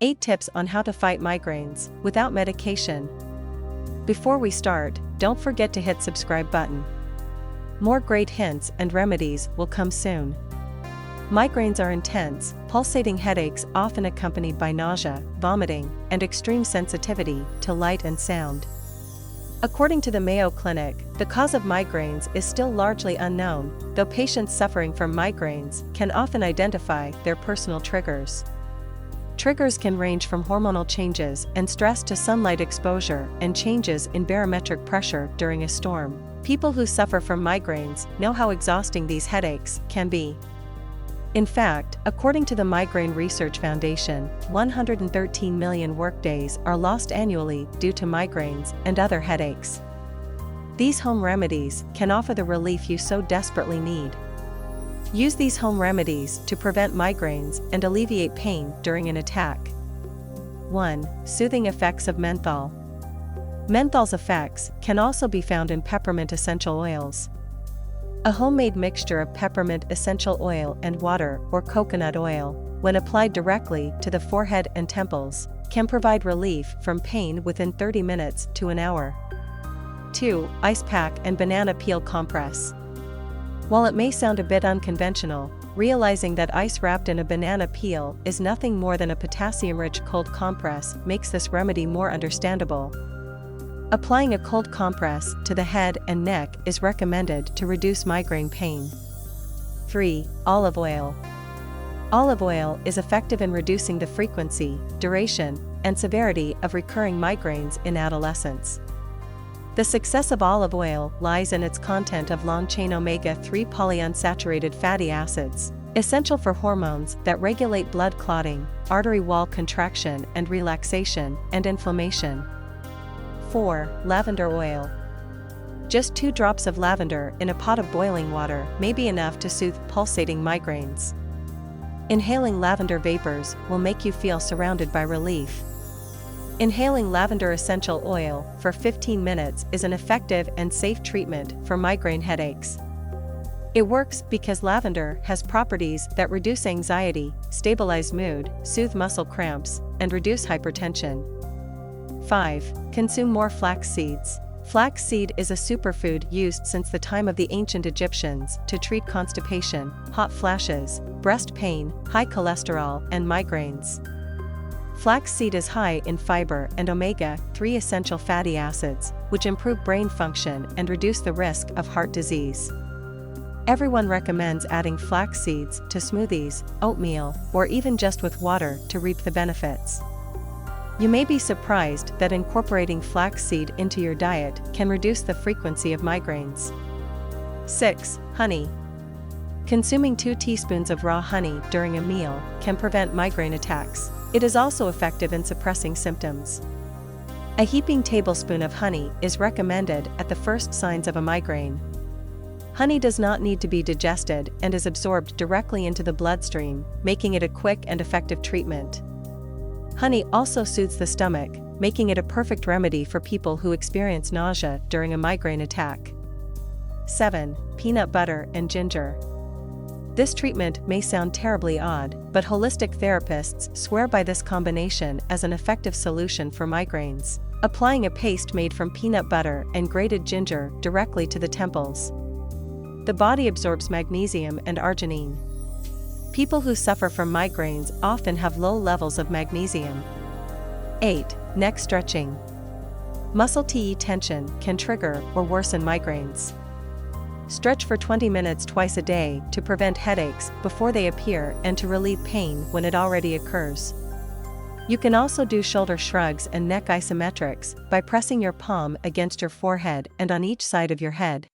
8 tips on how to fight migraines without medication. Before we start, don't forget to hit subscribe button. More great hints and remedies will come soon. Migraines are intense, pulsating headaches often accompanied by nausea, vomiting, and extreme sensitivity to light and sound. According to the Mayo Clinic, the cause of migraines is still largely unknown, though patients suffering from migraines can often identify their personal triggers. Triggers can range from hormonal changes and stress to sunlight exposure and changes in barometric pressure during a storm. People who suffer from migraines know how exhausting these headaches can be. In fact, according to the Migraine Research Foundation, 113 million workdays are lost annually due to migraines and other headaches. These home remedies can offer the relief you so desperately need. Use these home remedies to prevent migraines and alleviate pain during an attack. 1. Soothing effects of menthol. Menthol's effects can also be found in peppermint essential oils. A homemade mixture of peppermint essential oil and water or coconut oil, when applied directly to the forehead and temples, can provide relief from pain within 30 minutes to an hour. 2. Ice pack and banana peel compress. While it may sound a bit unconventional, realizing that ice wrapped in a banana peel is nothing more than a potassium-rich cold compress makes this remedy more understandable. Applying a cold compress to the head and neck is recommended to reduce migraine pain. 3. Olive oil. Olive oil is effective in reducing the frequency, duration, and severity of recurring migraines in adolescents. The success of olive oil lies in its content of long-chain omega-3 polyunsaturated fatty acids, essential for hormones that regulate blood clotting, artery wall contraction and relaxation, and inflammation. 4. Lavender oil. Just 2 drops of lavender in a pot of boiling water may be enough to soothe pulsating migraines. Inhaling lavender vapors will make you feel surrounded by relief. Inhaling lavender essential oil for 15 minutes is an effective and safe treatment for migraine headaches. It works because lavender has properties that reduce anxiety, stabilize mood, soothe muscle cramps, and reduce hypertension. 5. Consume more flax seeds. Flaxseed is a superfood used since the time of the ancient Egyptians to treat constipation, hot flashes, breast pain, high cholesterol, and migraines. Flaxseed is high in fiber and omega-3 essential fatty acids, which improve brain function and reduce the risk of heart disease. Everyone recommends adding flax seeds to smoothies, oatmeal, or even just with water to reap the benefits. You may be surprised that incorporating flaxseed into your diet can reduce the frequency of migraines. 6. Honey. Consuming 2 teaspoons of raw honey during a meal can prevent migraine attacks. It is also effective in suppressing symptoms. A heaping tablespoon of honey is recommended at the first signs of a migraine. Honey does not need to be digested and is absorbed directly into the bloodstream, making it a quick and effective treatment. Honey also soothes the stomach, making it a perfect remedy for people who experience nausea during a migraine attack. 7. Peanut butter and ginger. This treatment may sound terribly odd, but holistic therapists swear by this combination as an effective solution for migraines. Applying a paste made from peanut butter and grated ginger directly to the temples. The body absorbs magnesium and arginine. People who suffer from migraines often have low levels of magnesium. 8. Neck stretching. Muscle tension can trigger or worsen migraines. Stretch for 20 minutes twice a day to prevent headaches before they appear and to relieve pain when it already occurs. You can also do shoulder shrugs and neck isometrics by pressing your palm against your forehead and on each side of your head.